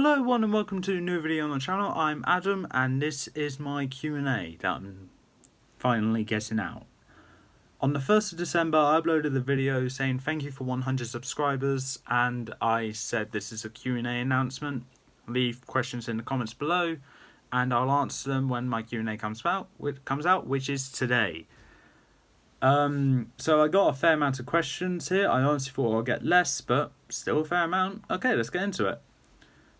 Hello everyone and welcome to a new video on the channel. I'm Adam and this is my Q&A that I'm finally getting out. On the 1st of December I uploaded the video saying thank you for 100 subscribers, and I said this is a Q&A announcement. Leave questions in the comments below and I'll answer them when my Q&A comes out, which is today. So I got a fair amount of questions here. I honestly thought I'd get less, but still a fair amount. Okay, let's get into it.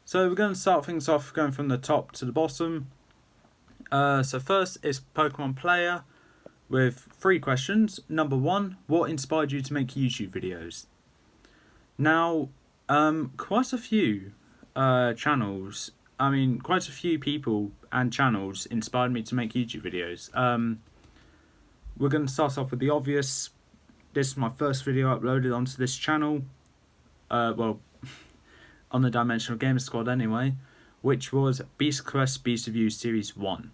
So we're going to start things off going from the top to the bottom. So first is Pokemon Player with 3 questions. Number 1, what inspired you to make YouTube videos? Now, quite a few channels, quite a few people and channels inspired me to make YouTube videos. We're going to start off with the obvious. This is my first video uploaded onto this channel. On the Dimensional Gamer Squad anyway, which was Beast Quest Beast of You Series 1.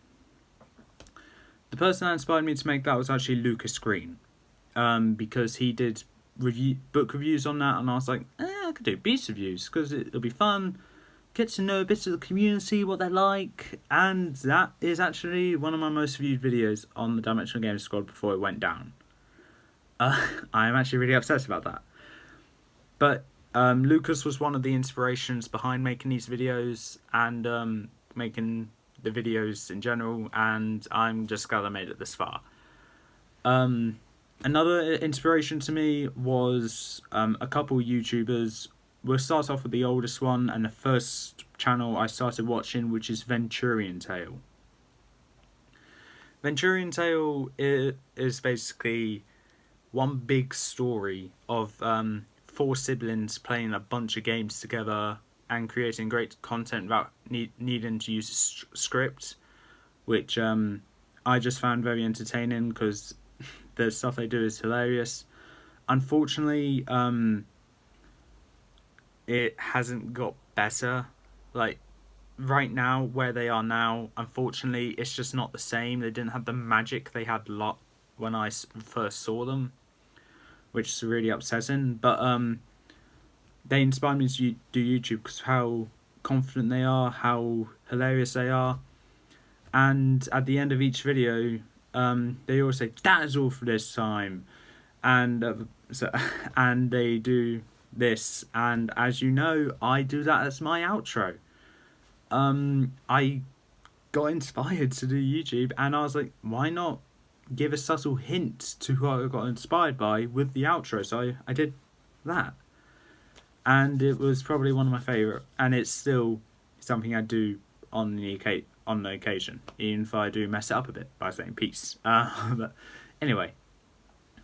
The person that inspired me to make that was actually Lucas Green, because he did book reviews on that, and I was like, I could do Beast reviews, because it'll be fun, get to know a bit of the community, what they're like, and that is actually one of my most viewed videos on the Dimensional Gamer Squad before it went down. I am actually really upset about that. But Lucas was one of the inspirations behind making these videos and making the videos in general, and I'm just glad I made it this far. Another inspiration to me was a couple YouTubers. We'll start off with the oldest one and the first channel I started watching, which is Venturian Tale. Venturian Tale is basically one big story of 4 siblings playing a bunch of games together and creating great content without needing to use a script, which I just found very entertaining because the stuff they do is hilarious. Unfortunately, it hasn't got better. Like, right now, where they are now, unfortunately, it's just not the same. They didn't have the magic they had when I first saw them, which is really upsetting. But they inspired me to do YouTube because of how confident they are, how hilarious they are. And at the end of each video, they always say, "That is all for this time," and and they do this. And as you know, I do that as my outro. I got inspired to do YouTube, and I was like, why not give a subtle hint to who I got inspired by with the outro? So I did that. And it was probably one of my favourite, and it's still something I do on the occasion, even if I do mess it up a bit by saying peace. But anyway,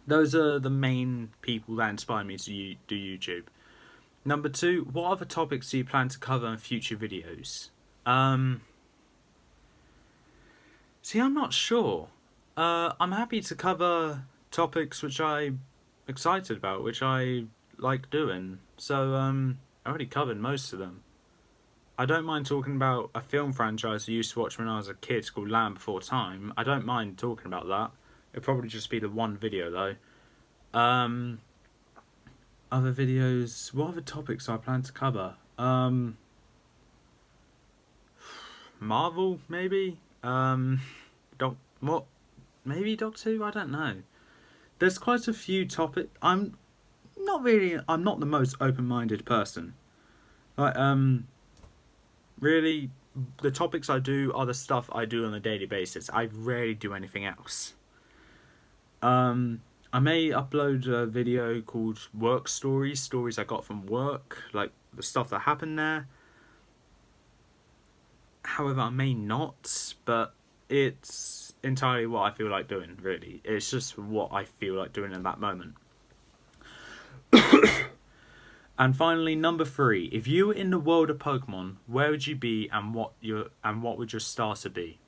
those are the main people that inspired me to do YouTube. Number 2, what other topics do you plan to cover in future videos? See, I'm not sure. I'm happy to cover topics which I'm excited about, which I like doing. So I already covered most of them. I don't mind talking about a film franchise I used to watch when I was a kid called Land Before Time. I don't mind talking about that. It'll probably just be the one video though. Other videos, what other topics I plan to cover? Marvel, maybe? Maybe Doctor Who? I don't know. There's quite a few topics. I'm not the most open-minded person. Like, really, the topics I do are the stuff I do on a daily basis. I rarely do anything else. I may upload a video called Work Stories I got from work, like the stuff that happened there. However, I may not, but it's entirely what I feel like doing, really. It's just what I feel like doing in that moment. And finally, number 3, if you were in the world of Pokemon, where would you be and what would your starter be?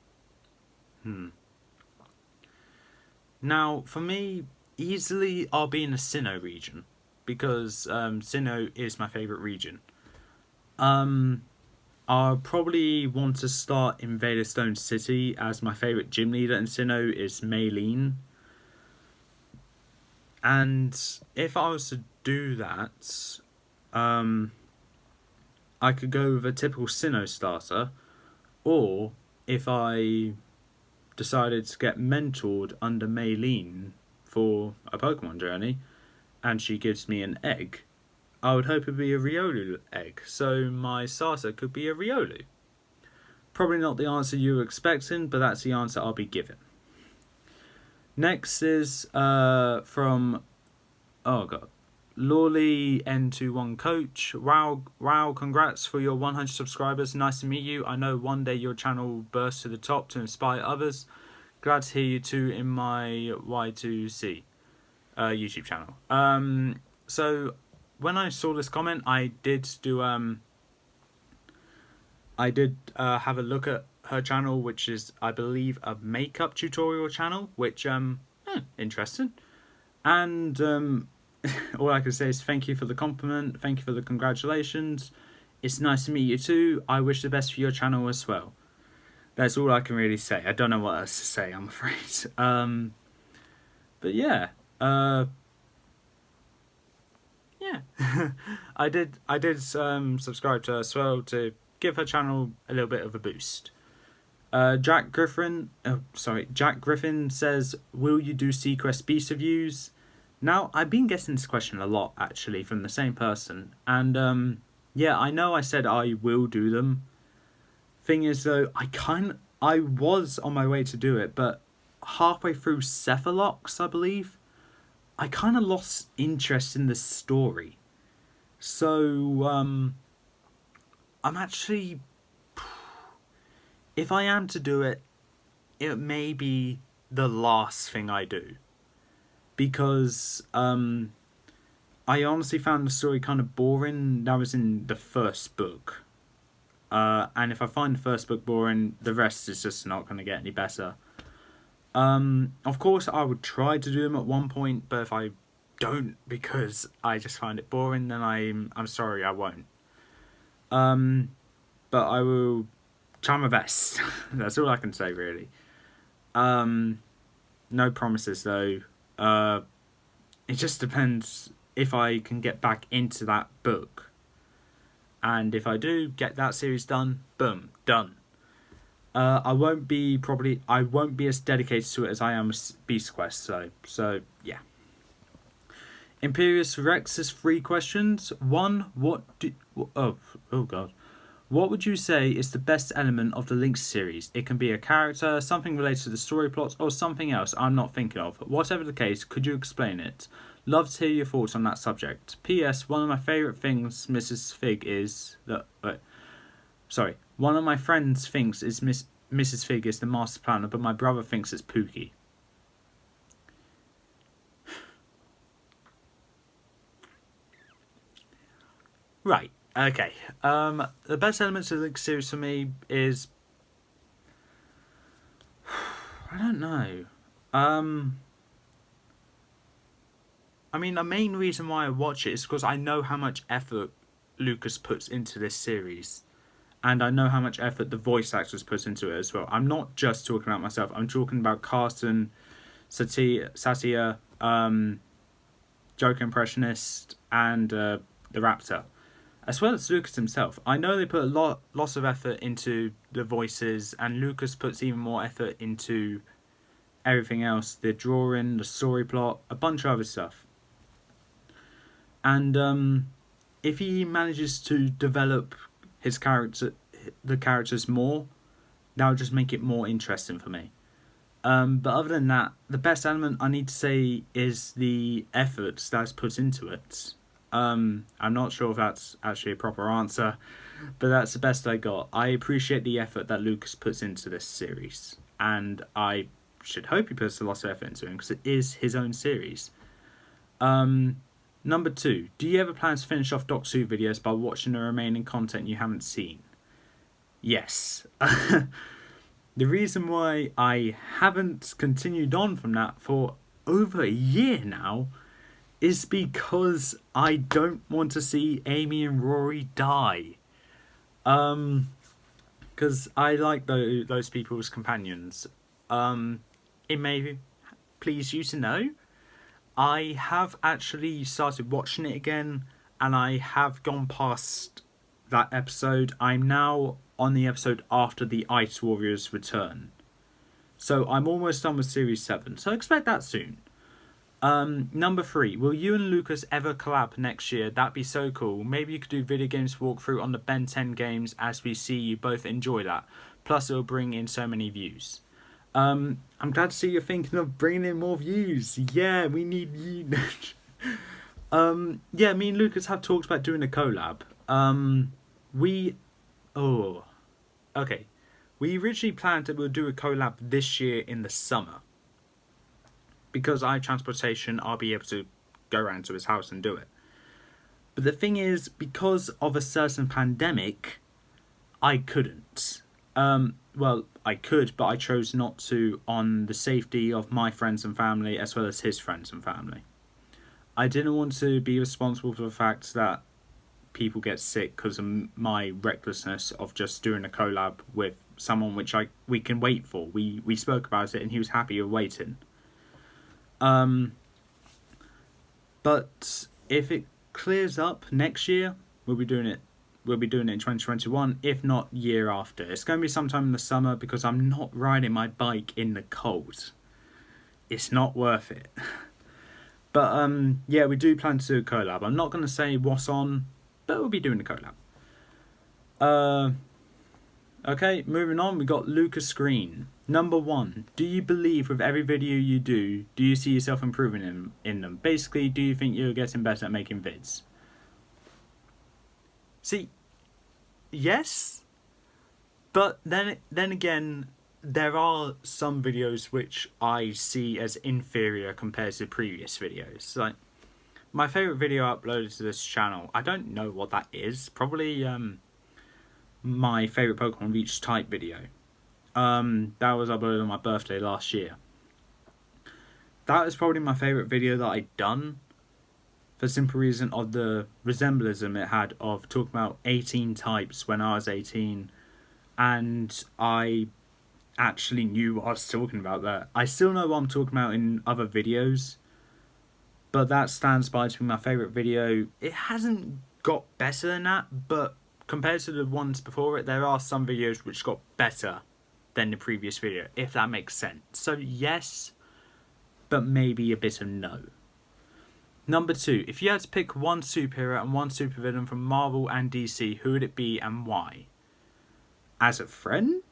Now, for me, easily I'll be in the Sinnoh region, because Sinnoh is my favourite region. I'll probably want to start in Veilstone City, as my favourite gym leader in Sinnoh is Maylene. And if I was to do that, I could go with a typical Sinnoh starter, or if I decided to get mentored under Maylene for a Pokemon journey, and she gives me an egg, I would hope it'd be a Riolu egg, so my starter could be a Riolu. Probably not the answer you were expecting, but that's the answer I'll be given. Next is from, oh god, Lawley N21 Coach. Wow, congrats for your 100 subscribers. Nice to meet you. I know one day your channel will burst to the top to inspire others. Glad to hear you too in my Y2C YouTube channel. So when I saw this comment, I did have a look at her channel, which is, I believe, a makeup tutorial channel, which interesting. And all I can say is thank you for the compliment, thank you for the congratulations. It's nice to meet you too. I wish the best for your channel as well. That's all I can really say. I don't know what else to say, I'm afraid. But yeah, I did subscribe to her as well to give her channel a little bit of a boost. Jack Griffin says, will you do Sequest Beast reviews? Now, I've been getting this question a lot, actually, from the same person. And, yeah, I know I said I will do them. Thing is, though, I was on my way to do it, but halfway through Cephalox, I believe, I kind of lost interest in the story. So, I'm actually, if I am to do it, it may be the last thing I do. Because, I honestly found the story kind of boring. That was in the first book. And if I find the first book boring, the rest is just not going to get any better. Of course, I would try to do them at one point, but if I don't because I just find it boring, then I'm sorry, I won't. But I will try my best. That's all I can say, really. No promises, though. It just depends if I can get back into that book. And if I do get that series done, boom, done. I won't be as dedicated to it as I am with Beast Quest, so yeah. Imperius Rex's 3 questions. 1, what would you say is the best element of the Link series? It can be a character, something related to the story plot, or something else I'm not thinking of. Whatever the case, could you explain it? Love to hear your thoughts on that subject. P.S. One of my favourite things Mrs. Fig is that... One of my friends thinks is Mrs. Fig is the master planner, but my brother thinks it's Pookie. Right, okay. The best elements of the series for me is... I don't know. I mean, the main reason why I watch it is because I know how much effort Lucas puts into this series. And I know how much effort the voice actors put into it as well. I'm not just talking about myself. I'm talking about Carson, Satya, Joker Impressionist, and the Raptor. As well as Lucas himself. I know they put lots of effort into the voices, and Lucas puts even more effort into everything else. The drawing, the story plot, a bunch of other stuff. And if he manages to develop the characters more, that would just make it more interesting for me. But other than that, the best element I need to say is the efforts that's put into it. I'm not sure if that's actually a proper answer, but that's the best I got. I appreciate the effort that Lucas puts into this series, and I should hope he puts a lot of effort into it because it is his own series. Number 2, do you ever plan to finish off Doc 2 videos by watching the remaining content you haven't seen? Yes. The reason why I haven't continued on from that for over a year now is because I don't want to see Amy and Rory die. Because I like those people as companions. It may please you to know, I have actually started watching it again, and I have gone past that episode. I'm now on the episode after the Ice Warriors return. So I'm almost done with Series 7, so expect that soon. Number 3, will you and Lucas ever collab next year? That'd be so cool. Maybe you could do video games walkthrough on the Ben 10 games, as we see you both enjoy that. Plus it'll bring in so many views. I'm glad to see you're thinking of bringing in more views. Yeah, we need you. Yeah, me and Lucas have talked about doing a collab. Okay. We originally planned that we'll do a collab this year in the summer. Because I have transportation, I'll be able to go around to his house and do it. But the thing is, because of a certain pandemic, I couldn't. Well, I could, but I chose not to, on the safety of my friends and family as well as his friends and family. I didn't want to be responsible for the fact that people get sick because of my recklessness of just doing a collab with someone which we can wait for. We spoke about it and he was happy with waiting. But if it clears up next year, we'll be doing it in 2021, if not year after. It's going to be sometime in the summer because I'm not riding my bike in the cold. It's not worth it. But yeah, we do plan to do a collab. I'm not going to say what's on, but we'll be doing a collab. Okay, moving on, we got Lucas Green. Number 1, do you believe with every video you do you see yourself improving in them? Basically, do you think you're getting better at making vids? See, yes, but then again, there are some videos which I see as inferior compared to previous videos. Like, my favourite video uploaded to this channel, I don't know what that is, probably my favourite Pokemon Reach type video. That was uploaded on my birthday last year. That is probably my favourite video that I'd done, for the simple reason of the resemblism it had of talking about 18 types when I was 18, and I actually knew what I was talking about there. I still know what I'm talking about in other videos, but that stands by to be my favourite video. It hasn't got better than that, but compared to the ones before it, there are some videos which got better than the previous video, if that makes sense. So yes, but maybe a bit of no. Number 2, if you had to pick one superhero and one supervillain from Marvel and DC, who would it be and why? As a friend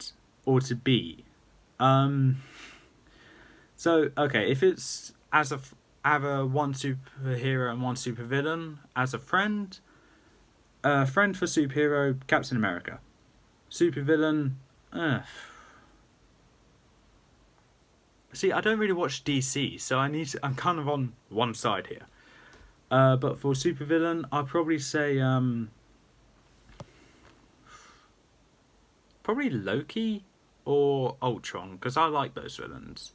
or to be? So, okay, if it's as either one superhero and one supervillain, as a friend for superhero, Captain America. Supervillain, See, I don't really watch DC, so I'm kind of on one side here. But for supervillain, I'd probably say probably Loki or Ultron, because I like those villains.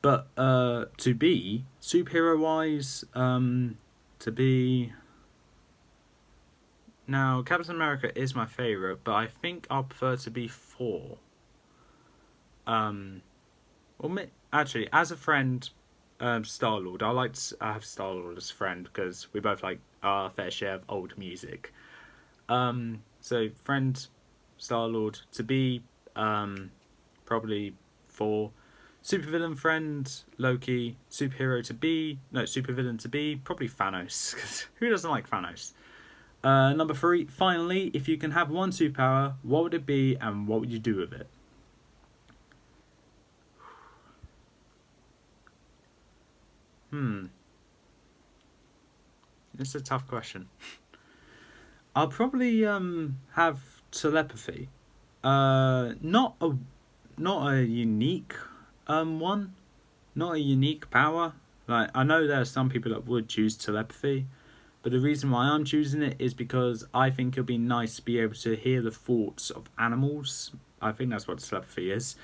But to be superhero wise, to be now Captain America is my favourite, but I think I'll prefer to be Thor. Actually, as a friend, Star-Lord. I like to have Star-Lord as a friend because we both like our fair share of old music. So friend, Star-Lord. To be, probably Thor. Supervillain friend, Loki. Supervillain to be, probably Thanos. Cause who doesn't like Thanos? Number 3, finally, if you can have one superpower, what would it be and what would you do with it? It's a tough question. I'll probably have telepathy. Not a unique one, not a unique power. Like, I know there are some people that would choose telepathy, but the reason why I'm choosing it is because I think it'll be nice to be able to hear the thoughts of animals. I think that's what telepathy is.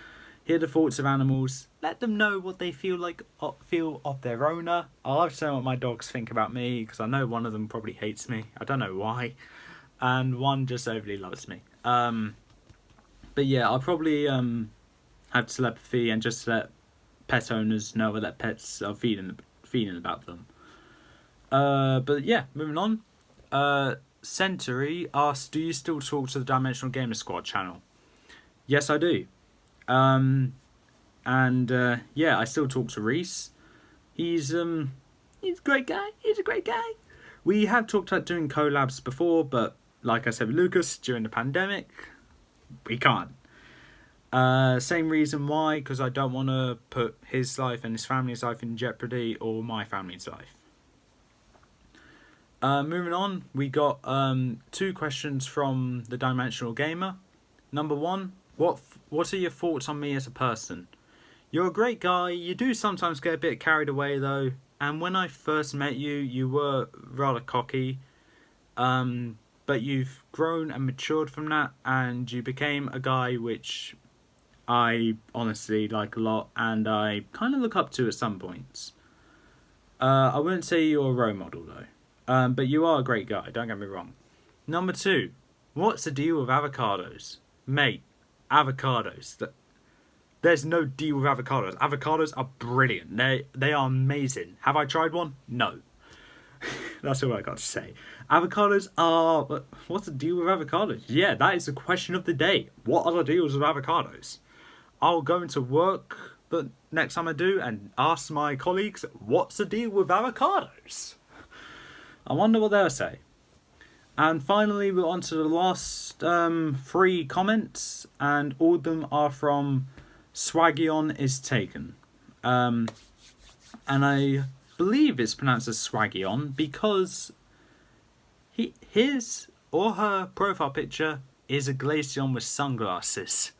Hear the thoughts of animals, let them know what they feel of their owner. I love to know what my dogs think about me, because I know one of them probably hates me. I don't know why. And one just overly loves me. But yeah, I'll probably have telepathy and just let pet owners know what their pets are feeling about them. But yeah, moving on. Century asks, do you still talk to the Dimensional Gamer Squad channel? Yes, I do. Yeah, I still talk to Reese. He's a great guy. He's a great guy. We have talked about doing collabs before, but like I said with Lucas, during the pandemic, we can't. Same reason why, because I don't want to put his life and his family's life in jeopardy, or my family's life. Moving on, we got 2 questions from the Dimensional Gamer. Number 1, what are your thoughts on me as a person? You're a great guy. You do sometimes get a bit carried away though, and when I first met you, you were rather cocky. But you've grown and matured from that, and you became a guy which I honestly like a lot, and I kind of look up to at some points. I wouldn't say you're a role model though, but you are a great guy, don't get me wrong. Number 2, what's the deal with avocados? Mate, avocados. There's no deal with avocados. Avocados are brilliant. They are amazing. Have I tried one? No. That's all I got to say. Avocados are... What's the deal with avocados? Yeah, that is the question of the day. What are the deals with avocados? I'll go into work the next time I do and ask my colleagues, what's the deal with avocados? I wonder what they'll say. And finally, we're on to the last 3 comments, and all of them are from Swaggion is Taken. And I believe it's pronounced as Swaggion because his or her profile picture is a Glaceon with sunglasses.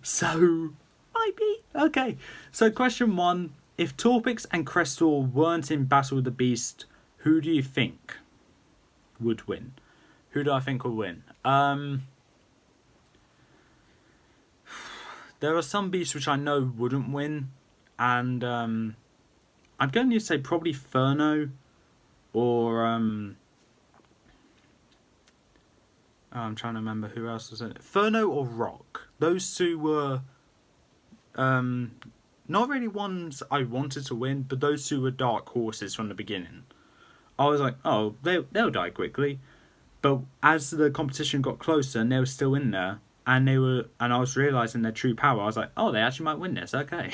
So, might be. Okay, so question 1. If Torpix and Crestor weren't in Battle of the Beast, who do you think would win? Who do I think will win? There are some beasts which I know wouldn't win, and I'm going to say probably Furno or I'm trying to remember who else was in it. Furno or Rock. Those 2 were not really ones I wanted to win, but those 2 were dark horses from the beginning. I was like, oh, they'll die quickly. But as the competition got closer and they were still in there, and I was realising their true power, I was like, oh, they actually might win this, okay.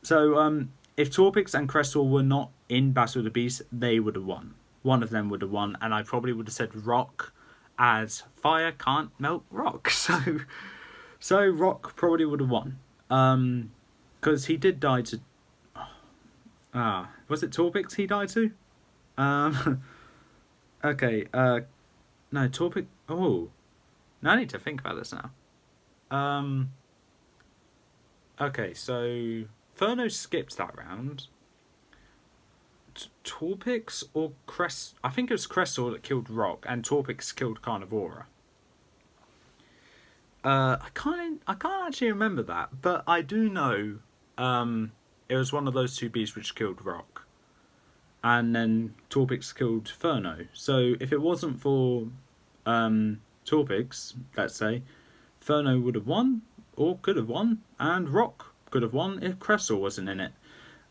So, if Torpix and Crestor were not in Battle of the Beast, they would have won. One of them would have won, and I probably would have said Rock, as fire can't melt rock. So Rock probably would have won. Because he did die to... was it Torpix he died to? Okay, no, Torpix... Oh, now I need to think about this now. Okay, so Furno skipped that round. Torpix or Crest... I think it was Crestor that killed Rock, and Torpix killed Carnivora. I can't actually remember that, but I do know it was one of those 2 beasts which killed Rock. And then Torpix killed Furno. So if it wasn't for Torpix, let's say, Furno would have won, or could have won, and Rock could have won if Crestor wasn't in it.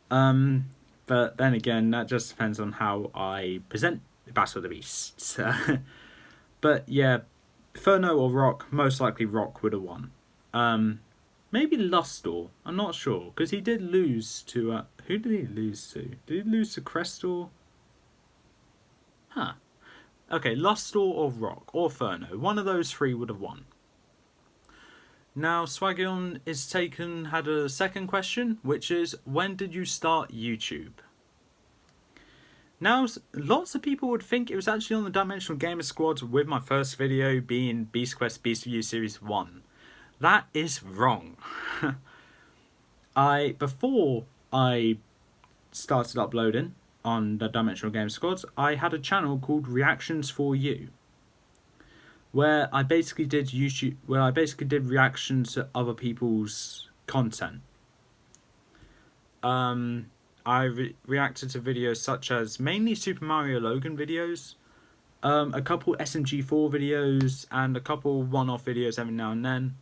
But then again, that just depends on how I present the Battle of the Beasts. But yeah, Furno or Rock, most likely Rock would have won. Maybe Lustor, I'm not sure, because he did lose to... who did he lose to? Did he lose to Crestor? Huh. Okay, Lustor or Rock, or Furno, one of those 3 would have won. Now, Swaggion is Taken had a second question, which is, when did you start YouTube? Now, lots of people would think it was actually on the Dimensional Gamer Squad, with my first video being Beast Quest Beast View Series 1. That is wrong. Before I started uploading on the Dimensional Gamer Squad, I had a channel called Reactions for You, where I basically did reactions to other people's content. I reacted to videos such as mainly Super Mario Logan videos, a couple SMG4 videos, and a couple one-off videos every now and then.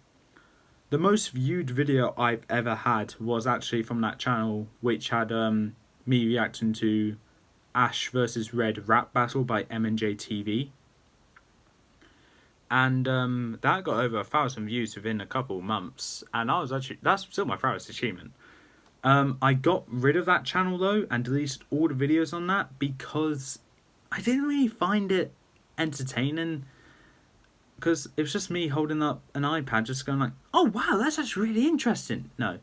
The most viewed video I've ever had was actually from that channel, which had me reacting to Ash vs Red rap battle by M&J TV. And that got over 1,000 views within a couple months, and that's still my proudest achievement. I got rid of that channel though and deleted all the videos on that because I didn't really find it entertaining. Because it was just me holding up an iPad, just going like, "Oh wow, that's actually really interesting." No.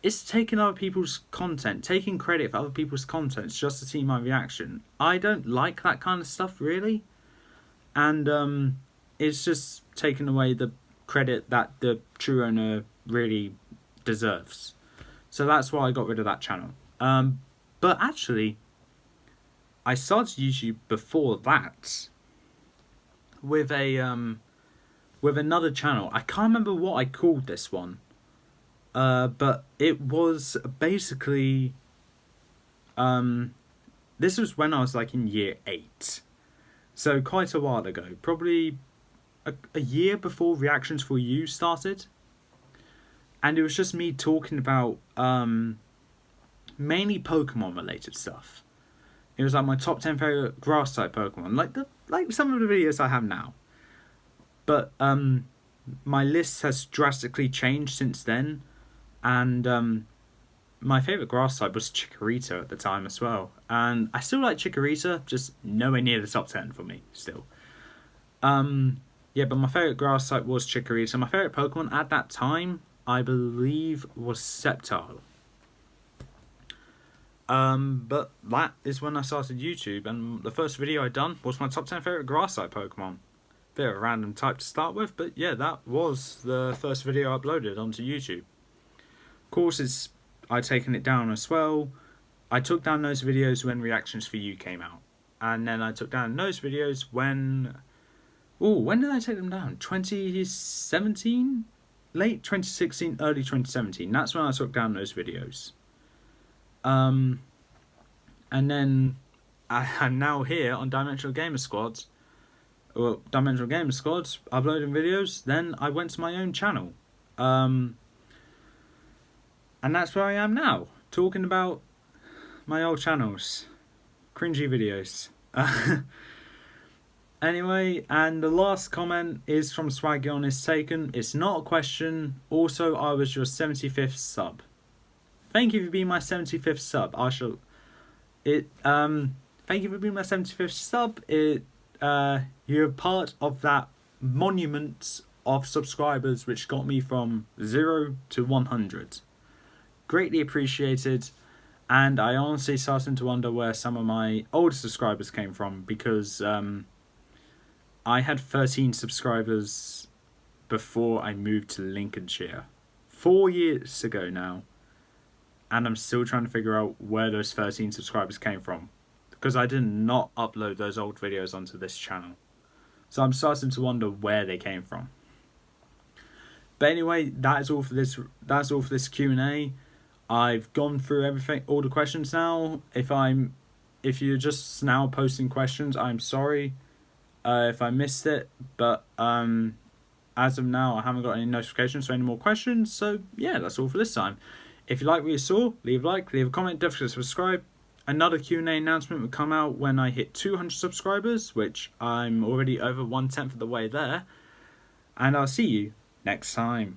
It's taking other people's content, taking credit for other people's content just to see my reaction. I don't like that kind of stuff, really. And it's just taking away the credit that the true owner really deserves. So that's why I got rid of that channel. But actually, I started YouTube before that with with another channel. I can't remember what I called this one. But it was basically this was when I was like in year 8. So quite a while ago, probably a year before Reactions for You started. And it was just me talking about mainly Pokemon related stuff. It was like my top 10 favorite grass type Pokemon, like some of the videos I have now. But my list has drastically changed since then, and my favorite grass type was Chikorita at the time as well. And I still like Chikorita, just nowhere near the top 10 for me still. Yeah, but my favorite grass type was Chikorita. My favorite Pokemon at that time, I believe, was Sceptile. But that is when I started YouTube, and the first video I done was my top 10 favorite grass type Pokemon. Bit of a random type to start with, but yeah, that was the first video I uploaded onto YouTube. Of course, I'd taken it down as well. I took down those videos when Reactions for You came out, and then I took down those videos when... Oh, when did I take them down? 2017? Late 2016, early 2017. That's when I took down those videos. And then I'm now here on Dimensional Gamer Squad. Well, Dimensional Gamer Squad, uploading videos. Then I went to my own channel. And that's where I am now, talking about my old channels. Cringy videos. Anyway, and the last comment is from Swaggy is taken. It's not a question. Also, I was your 75th sub. Thank you for being my 75th sub. Thank you for being my 75th sub. You're part of that monument of subscribers which got me from 0 to 100. Greatly appreciated. And I honestly started to wonder where some of my older subscribers came from, because I had 13 subscribers before I moved to Lincolnshire. 4 years ago now. And I'm still trying to figure out where those 13 subscribers came from, because I did not upload those old videos onto this channel. So I'm starting to wonder where they came from. But anyway, that's all for this Q&A. I've gone through everything, all the questions now. If you're just now posting questions, I'm sorry if I missed it, but as of now, I haven't got any notifications for any more questions. So yeah, that's all for this time. If you like what you saw, leave a like, leave a comment, definitely subscribe. Another Q&A announcement will come out when I hit 200 subscribers, which I'm already over 1/10 of the way there. And I'll see you next time.